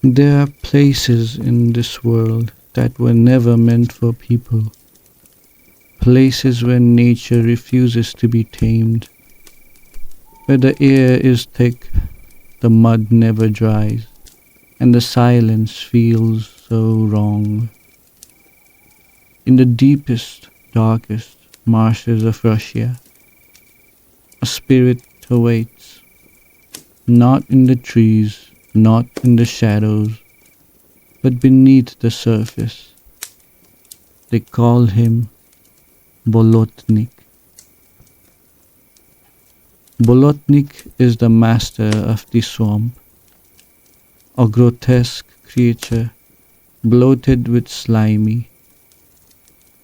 There are places in this world that were never meant for people, places where nature refuses to be tamed, where the air is thick, the mud never dries, and the silence feels so wrong. In the deepest, darkest marshes of Russia, a spirit awaits, not in the trees, not in the shadows, but beneath the surface. They call him Bolotnik. Bolotnik is the master of the swamp, a grotesque creature bloated with slimy,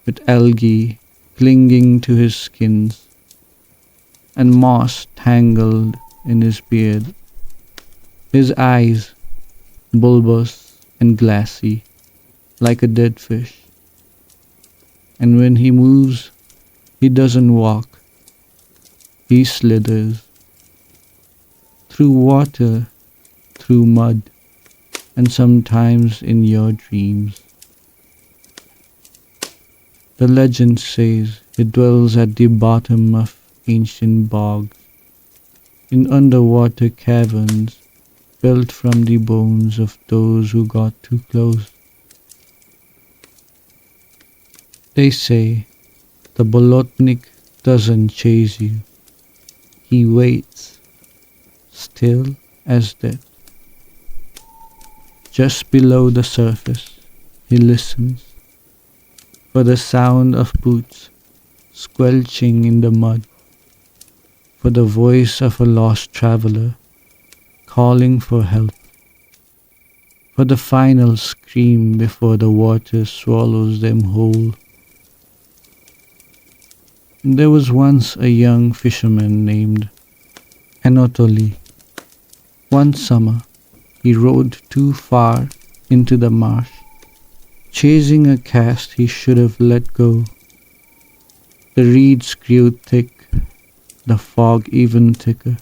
with algae clinging to his skins and moss tangled in his beard. His eyes, bulbous and glassy, like a dead fish. And when he moves, he doesn't walk, he slithers. Through water, through mud, and sometimes in your dreams. The legend says he dwells at the bottom of ancient bogs, in underwater caverns built from the bones of those who got too close. They say the Bolotnik doesn't chase you. He waits, still as death. Just below the surface, he listens for the sound of boots squelching in the mud, for the voice of a lost traveler calling for help, for the final scream before the water swallows them whole. There was once a young fisherman named Anatoly. One summer, he rowed too far into the marsh, chasing a cast he should have let go. The reeds grew thick, the fog even thicker.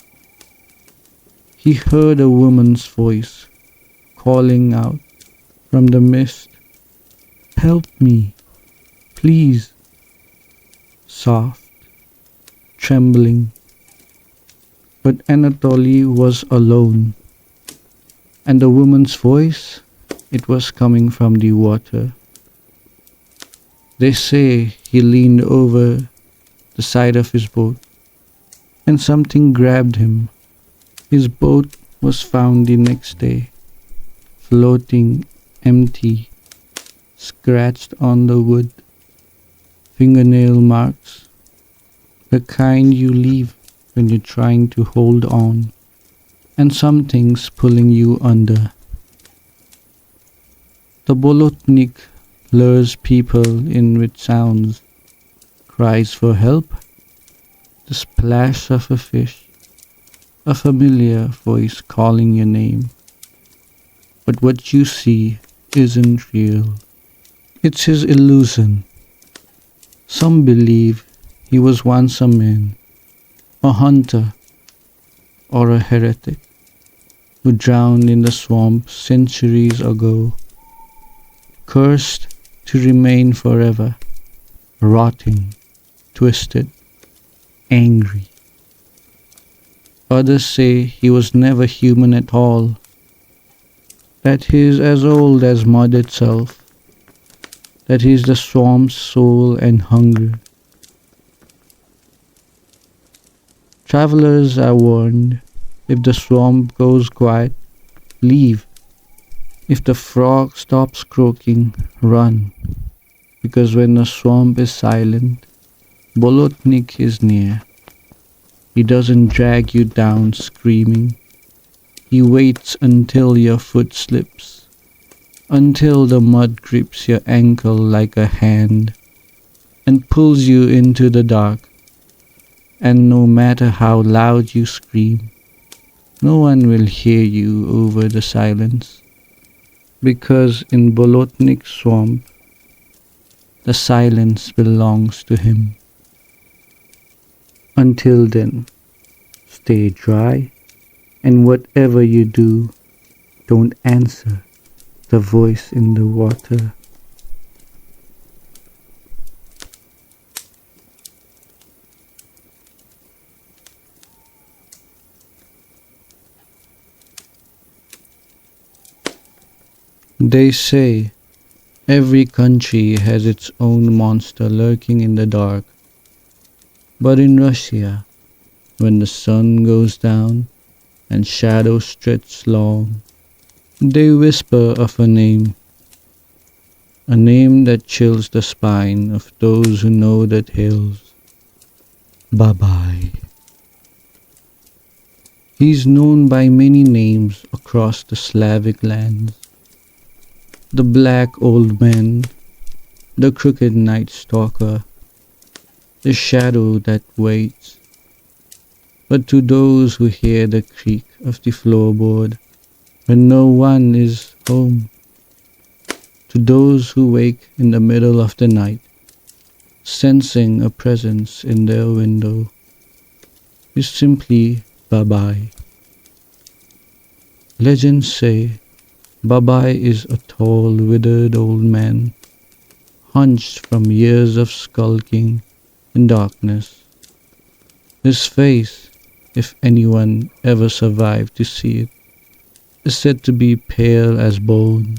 He heard a woman's voice calling out from the mist, "Help me, please." Soft, trembling. But Anatoly was alone, and the woman's voice, it was coming from the water. They say he leaned over the side of his boat, and something grabbed him. His boat was found the next day, floating empty, scratched on the wood, fingernail marks, the kind you leave when you're trying to hold on, and something's pulling you under. The Bolotnik lures people in with sounds, cries for help, the splash of a fish, a familiar voice calling your name. But what you see isn't real. It's his illusion. Some believe he was once a man, a hunter, or a heretic who drowned in the swamp centuries ago, cursed to remain forever, rotting, twisted, angry. Others say he was never human at all, that he is as old as mud itself, that he is the swamp's soul and hunger. Travelers are warned, if the swamp goes quiet, leave. If the frog stops croaking, run. Because when the swamp is silent, Bolotnik is near. He doesn't drag you down screaming. He waits until your foot slips, until the mud grips your ankle like a hand, and pulls you into the dark. And no matter how loud you scream, no one will hear you over the silence, because in Bolotnik swamp, the silence belongs to him. Until then, stay dry, and whatever you do, Don't answer the voice in the water. They say every country has its own monster lurking in the dark. But in Russia, when the sun goes down and shadows stretch long, they whisper of a name that chills the spine of those who know the tales. Babay. He's known by many names across the Slavic lands. The Black Old Man, the Crooked Night Stalker, the shadow that waits. But to those who hear the creak of the floorboard when no one is home, to those who wake in the middle of the night, sensing a presence in their window, is simply Babay. Legends say Babay is a tall, withered old man, hunched from years of skulking in darkness. His face, if anyone ever survived to see it, is said to be pale as bone,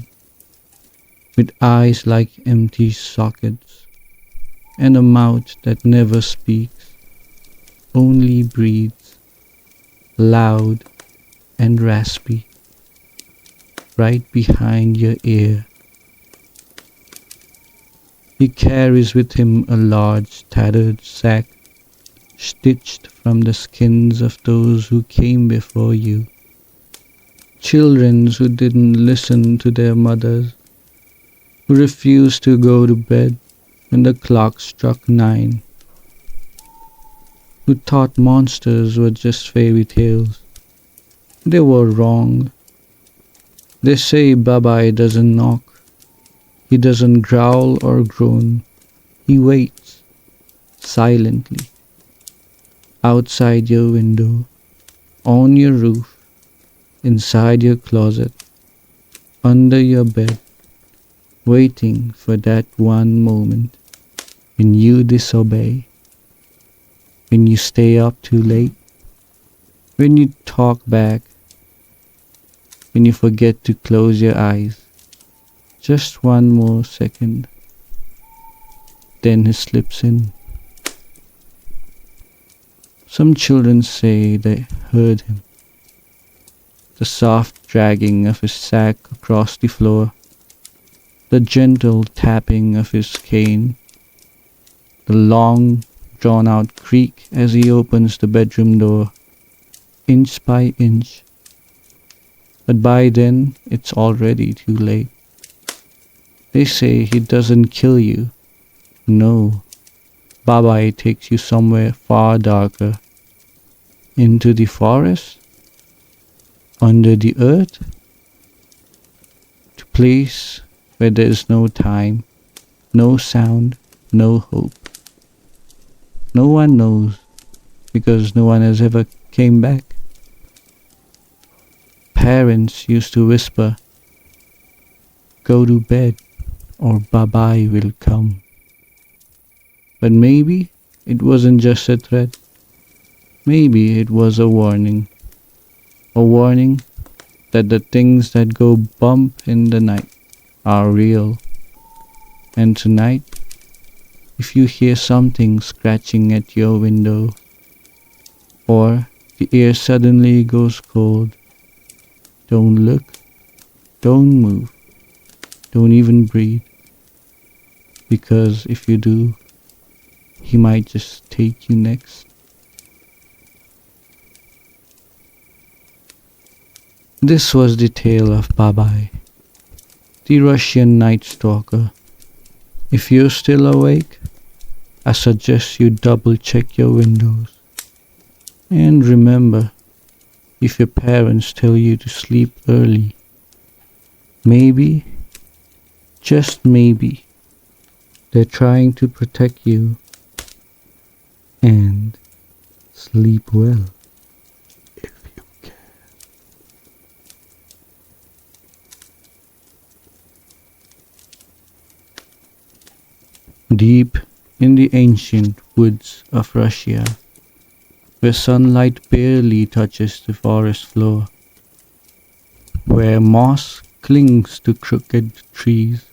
with eyes like empty sockets, and a mouth that never speaks, only breathes, loud and raspy, right behind your ear. He carries with him a large tattered sack, stitched from the skins of those who came before you. Children who didn't listen to their mothers, who refused to go to bed when the clock struck 9, who thought monsters were just fairy tales. They were wrong. They say Babay doesn't knock. He doesn't growl or groan. He waits, silently, outside your window, on your roof, inside your closet, under your bed, waiting for that one moment when you disobey, when you stay up too late, when you talk back, when you forget to close your eyes. Just one more second. Then he slips in. Some children say they heard him. The soft dragging of his sack across the floor, the gentle tapping of his cane, the long drawn-out creak as he opens the bedroom door, inch by inch. But by then, it's already too late. They say he doesn't kill you. No, Babay takes you somewhere far darker. Into the forest? Under the earth? To a place where there is no time, no sound, no hope. No one knows, because no one has ever came back. Parents used to whisper, "Go to bed, or Babay will come." But maybe it wasn't just a threat. Maybe it was a warning. A warning that the things that go bump in the night are real. And tonight, if you hear something scratching at your window, or the air suddenly goes cold, don't look, don't move, don't even breathe. Because if you do, he might just take you next. This was the tale of Babay, the Russian night stalker. If you're still awake, I suggest you double check your windows. And remember, if your parents tell you to sleep early, maybe, just maybe, they're trying to protect you and sleep well. Deep in the ancient woods of Russia, where sunlight barely touches the forest floor, where moss clings to crooked trees,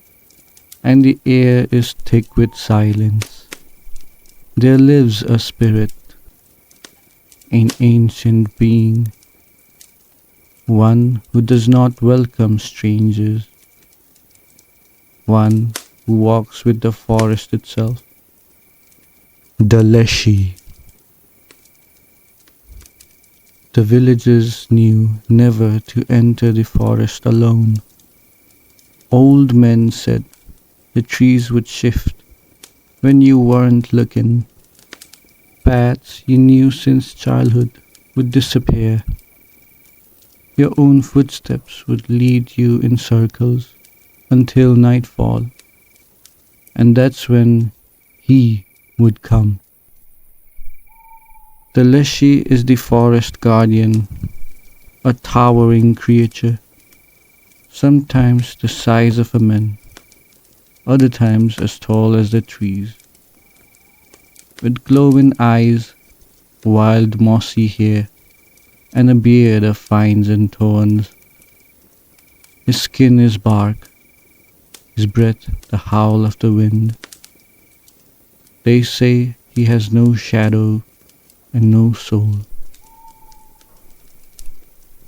and the air is thick with silence, there lives a spirit, an ancient being, one who does not welcome strangers, one who walks with the forest itself. The Leshy. The villagers knew never to enter the forest alone. Old men said the trees would shift when you weren't looking. Paths you knew since childhood would disappear. Your own footsteps would lead you in circles until nightfall, and that's when he would come. The Leshy is the forest guardian, a towering creature, sometimes the size of a man, other times as tall as the trees. With glowing eyes, wild mossy hair, and a beard of vines and thorns. His skin is bark, his breath the howl of the wind. They say he has no shadow and no soul.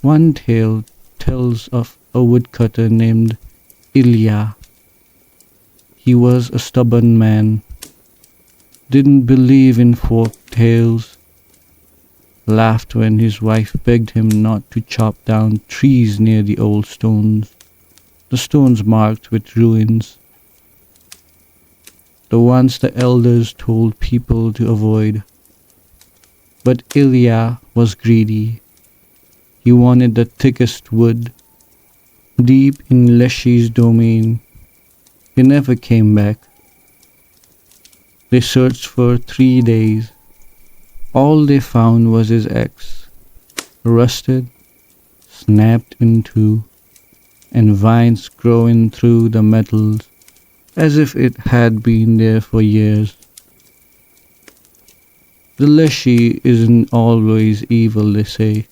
One tale tells of a woodcutter named Ilya. He was a stubborn man, didn't believe in folk tales, laughed when his wife begged him not to chop down trees near the old stones, the stones marked with ruins, the ones the elders told people to avoid. But Ilya was greedy. He wanted the thickest wood. Deep in Leshy's domain, he never came back. They searched for 3 days. All they found was his axe, rusted, snapped in two, and vines growing through the metals as if it had been there for years. The Leshy isn't always evil, they say.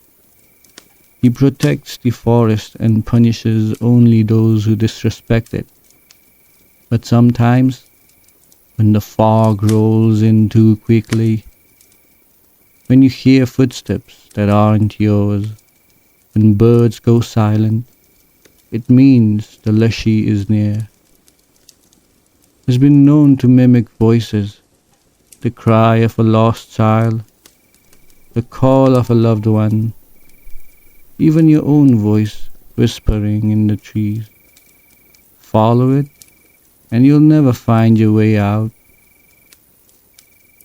He protects the forest and punishes only those who disrespect it. But sometimes, when the fog rolls in too quickly, when you hear footsteps that aren't yours, when birds go silent, it means the Leshy is near. Has been known to mimic voices, the cry of a lost child, the call of a loved one, even your own voice whispering in the trees. Follow it, and you'll never find your way out.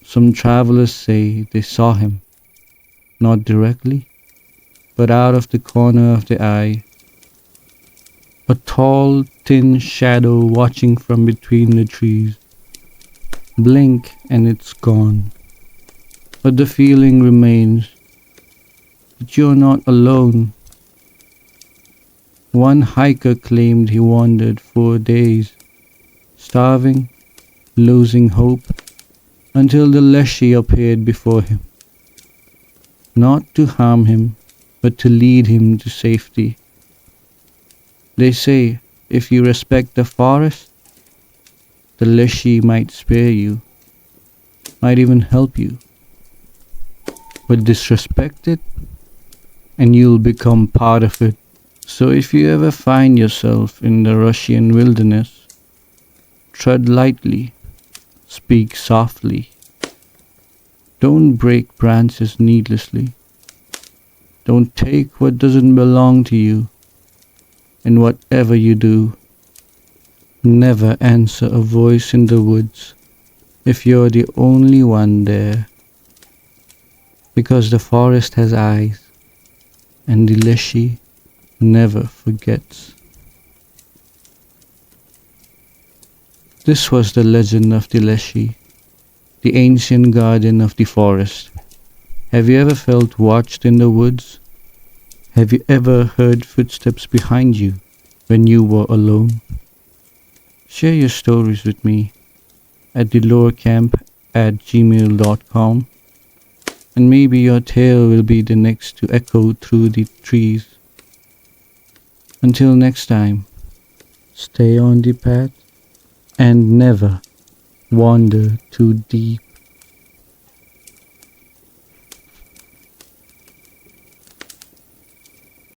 Some travelers say they saw him, not directly, but out of the corner of the eye. A tall, thin shadow watching from between the trees. Blink and it's gone. But the feeling remains that you're not alone. One hiker claimed he wandered for days, starving, losing hope, until the Leshy appeared before him. Not to harm him, but to lead him to safety. They say if you respect the forest, the Leshy might spare you, might even help you. But disrespect it, and you'll become part of it. So if you ever find yourself in the Russian wilderness, tread lightly, speak softly. Don't break branches needlessly. Don't take what doesn't belong to you. And whatever you do, never answer a voice in the woods if you're the only one there. Because the forest has eyes, and the Leshy never forgets. This was the legend of the Leshy, the ancient guardian of the forest. Have you ever felt watched in the woods? Have you ever heard footsteps behind you when you were alone? Share your stories with me at thelorecamp@gmail.com, and maybe your tale will be the next to echo through the trees. Until next time, stay on the path and never wander too deep.